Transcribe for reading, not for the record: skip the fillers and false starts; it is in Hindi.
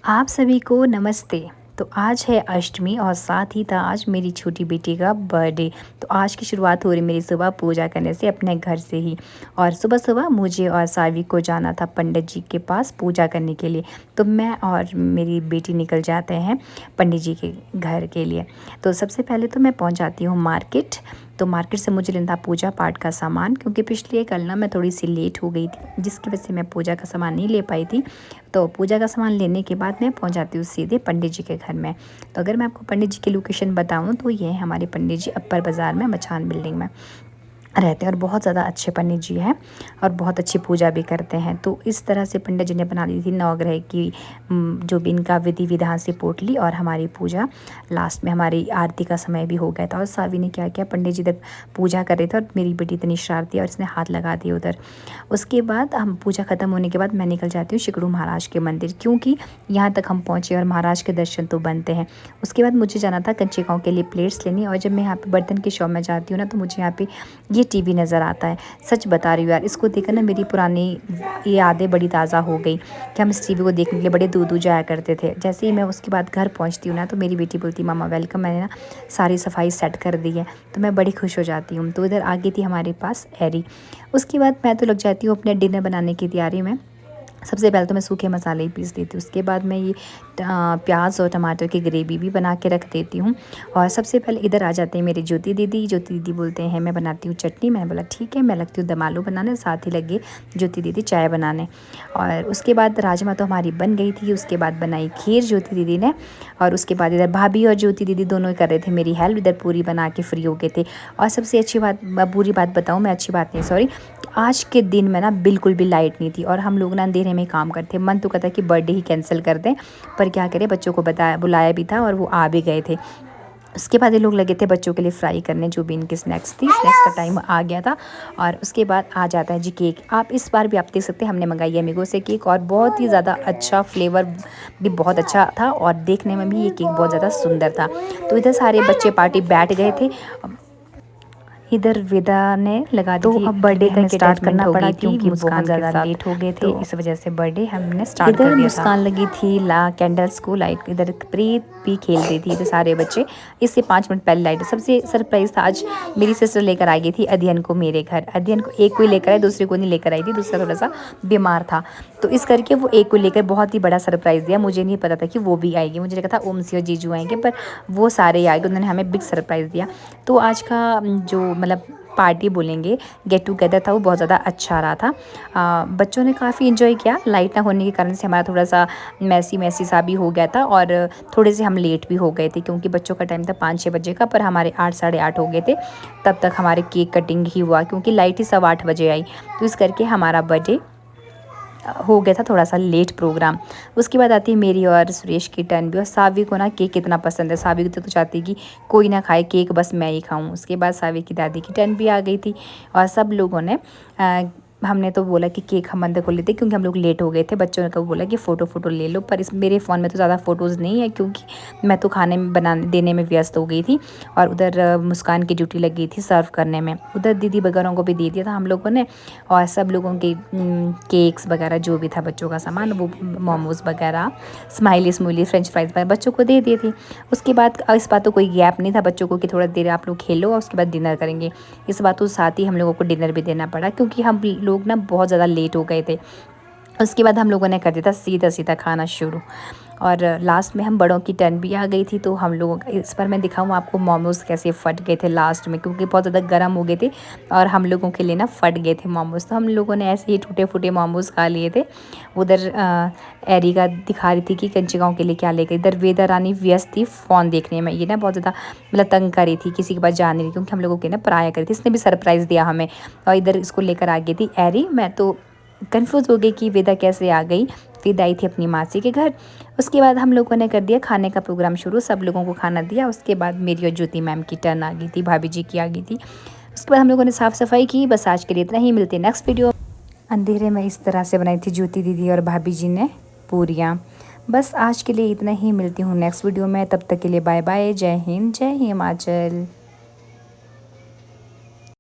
आप सभी को नमस्ते। तो आज है अष्टमी और साथ ही था आज मेरी छोटी बेटी का बर्थडे। तो आज की शुरुआत हो रही मेरी सुबह पूजा करने से अपने घर से ही। और सुबह-सुबह मुझे और सावी को जाना था पंडित जी के पास पूजा करने के लिए। तो मैं और मेरी बेटी निकल जाते हैं पंडित जी के घर के लिए। तो सबसे पहले तो मैं पहुँच जाती हूँ मार्केट। तो मार्केट से मुझे लेना था पूजा पाठ का सामान, क्योंकि पिछले कल ना मैं थोड़ी सी लेट हो गई थी, जिसकी वजह से मैं पूजा का सामान नहीं ले पाई थी। तो पूजा का सामान लेने के बाद मैं पहुंच जाती हूँ सीधे पंडित जी के घर में। तो अगर मैं आपको पंडित जी की लोकेशन बताऊँ तो ये है हमारे पंडित जी अपर बाज़ार में मचान बिल्डिंग में रहते हैं, और बहुत ज़्यादा अच्छे पंडित जी हैं और बहुत अच्छी पूजा भी करते हैं। तो इस तरह से पंडित जी ने बना दी थी नवग्रह की जो भी इनका विधि विधान से पोटली, और हमारी पूजा लास्ट में हमारी आरती का समय भी हो गया था। और सावी ने क्या किया, पंडित जी तक पूजा कर रहे थे और मेरी बेटी इतनी शरारती और इसने हाथ लगा दिए उधर। उसके बाद हम पूजा ख़त्म होने के बाद मैं निकल जाती हूँ शिकड़ू महाराज के मंदिर, क्योंकि यहाँ तक हम पहुँचे और महाराज के दर्शन तो बनते हैं। उसके बाद मुझे जाना था कंचे गाँव के लिए प्लेट्स लेनी, और जब मैं यहाँ पे बर्तन की शॉप में जाती हूँ ना, तो मुझे यहाँ पे ये टीवी नज़र आता है। सच बता रही हूँ यार, इसको देखकर ना मेरी पुरानी यादें बड़ी ताज़ा हो गई कि हम इस टीवी को देखने के लिए बड़े दूर-दूर जाया करते थे। जैसे ही मैं उसके बाद घर पहुँचती हूँ ना, तो मेरी बेटी बोलती मामा वेलकम, मैंने ना सारी सफाई सेट कर दी है। तो मैं बड़ी खुश हो जाती हूँ। तो इधर आ गई थी हमारे पास एरी। उसके बाद मैं तो लग जाती हूँ अपने डिनर बनाने की तैयारी में। सबसे पहले तो मैं सूखे मसाले ही पीस देती हूँ, उसके बाद मैं ये प्याज और टमाटर की ग्रेवी भी बना के रख देती हूँ। और सबसे पहले इधर आ जाते हैं मेरी ज्योति दीदी। ज्योति दीदी बोलते हैं मैं बनाती हूँ चटनी। मैंने बोला ठीक है, मैं लगती हूँ दम आलू बनाने, साथ ही लगे ज्योति दीदी चाय बनाने। और उसके बाद राजमा तो हमारी बन गई थी। उसके बाद बनाई खीर ज्योति दीदी ने। और उसके बाद इधर भाभी और ज्योति दीदी दोनों ही कर रहे थे मेरी हेल्प। इधर पूरी बना के फ्री हो गए थे। और सबसे अच्छी बात, बुरी बात बताऊँ मैं, अच्छी बात नहीं सॉरी, आज के दिन में ना बिल्कुल भी लाइट नहीं थी और हम लोग ना अंधेरे में काम करते। मन तो कहता कि बर्थडे ही कैंसिल कर दें, पर क्या करें, बच्चों को बताया बुलाया भी था और वो आ भी गए थे। उसके बाद ये लोग लगे थे बच्चों के लिए फ्राई करने, जो भी इनकी स्नैक्स थी। स्नैक्स का टाइम आ गया था। और उसके बाद आ जाता है जी केक। आप इस बार भी आप देख सकते हैं हमने मंगाई है अमीगो से केक, और बहुत ही ज़्यादा अच्छा, फ्लेवर भी बहुत अच्छा था और देखने में भी ये केक बहुत ज़्यादा सुंदर था। तो इधर सारे बच्चे पार्टी बैठ गए थे। इधर वेदा ने लगा दी थी। अब बर्थडे हमें स्टार्ट करना पड़ा क्योंकि बहुत ज़्यादा लेट हो गए थे। तो इस वजह से बर्थडे हमने स्टार्ट कर दिया था। मुस्कान लगी थी ला कैंडल्स को लाइट। इधर प्रीत भी खेल रही थी। इधर सारे बच्चे इससे 5 मिनट पहले लाइट। सबसे सरप्राइज़ था आज, मेरी सिस्टर लेकर आ गई थी अध्ययन को मेरे घर। अध्ययन को एक को ही लेकर आई, दूसरे को नहीं लेकर आई थी। दूसरा थोड़ा सा बीमार था, तो इस करके वो एक को लेकर बहुत ही बड़ा सरप्राइज़ दिया। मुझे नहीं पता था कि वो भी आएगी। मुझे लगा था ओमसी और जीजू आएंगे, पर वो सारे आए। उन्होंने हमें बिग सरप्राइज़ दिया। तो आज का जो मतलब पार्टी बोलेंगे, गेट टुगेदर था, वो बहुत ज़्यादा अच्छा रहा था। बच्चों ने काफ़ी इन्जॉय किया। लाइट ना होने के कारण से हमारा थोड़ा सा मैसी सा भी हो गया था, और थोड़े से हम लेट भी हो गए थे, क्योंकि बच्चों का टाइम था 5-6 बजे का, पर हमारे 8 साढ़े 8 हो गए थे। तब तक हमारे केक कटिंग ही हुआ, क्योंकि लाइट ही 8:15 बजे आई। तो इस करके हमारा बर्थडे हो गया था थोड़ा सा लेट प्रोग्राम। उसके बाद आती है मेरी और सुरेश की टर्न भी। और सावी को ना केक कितना पसंद है। सावी तो चाहती है कि कोई ना खाए केक, बस मैं ही खाऊं। उसके बाद सावी की दादी की टर्न भी आ गई थी, और सब लोगों ने हमने तो बोला कि केक हम अंदर को लेते, क्योंकि हम लोग लेट हो गए थे। बच्चों ने कब बोला कि फ़ोटो ले लो, पर इस मेरे फ़ोन में तो ज़्यादा फ़ोटोज़ नहीं है, क्योंकि मैं तो खाने में बनाने देने में व्यस्त हो गई थी। और उधर मुस्कान की ड्यूटी लगी थी सर्व करने में। उधर दीदी वगैरह को भी दे दिया था हम लोगों ने। और सब लोगों के केक्स वगैरह जो भी था बच्चों का सामान, वो मोमोज़ वगैरह, स्माइली स्मूली फ्रेंच फ्राइज़ वगैरह बच्चों को दे दिए थे। उसके बाद इस बात तो कोई गैप नहीं था बच्चों को कि थोड़ा देर आप लोग खेलो और उसके बाद डिनर करेंगे। इस बात तो साथ ही हम लोगों को डिनर भी देना पड़ा, क्योंकि हम लोग ना बहुत ज़्यादा लेट हो गए थे। उसके बाद हम लोगों ने कर दिया था सीधा खाना शुरू। और लास्ट में हम बड़ों की टर्न भी आ गई थी। तो हम लोगों का इस पर मैं दिखाऊँ आपको मोमोज़ कैसे फट गए थे लास्ट में, क्योंकि बहुत ज़्यादा गर्म हो गए थे और हम लोगों के लिए ना फट गए थे मोमोज़। तो हम लोगों ने ऐसे ही टूटे फूटे मोमोज़ खा लिए थे। उधर एरिका दिखा रही थी कि कंची गाँव के लिए क्या लेकर। इधर वेदा रानी व्यस्त थी फ़ोन देखने में। ये ना बहुत ज़्यादा मतलब तंग कर रही थी, किसी के पास जा नहीं रही, क्योंकि हम लोगों के ना पराया करी थी। इसने भी सरप्राइज़ दिया हमें, और इधर इसको लेकर आ गई थी एरी। मैं तो कन्फ्यूज़ हो गई कि वेदा कैसे आ गई। फिर आई थी अपनी मासी के घर। उसके बाद हम लोगों ने कर दिया खाने का प्रोग्राम शुरू। सब लोगों को खाना दिया। उसके बाद मेरी और ज्योति मैम की टर्न आ गई थी, भाभी जी की आ गई थी। उसके बाद हम लोगों ने साफ़ सफाई की। बस आज के लिए इतना ही, मिलते हैं नेक्स्ट वीडियो। अंधेरे में इस तरह से बनाई थी ज्योति दीदी और भाभी जी ने पूरियाँ। बस आज के लिए इतना ही, मिलती हूँ नेक्स्ट वीडियो में। तब तक के लिए बाय बाय। जय हिंद, जय हिमाचल।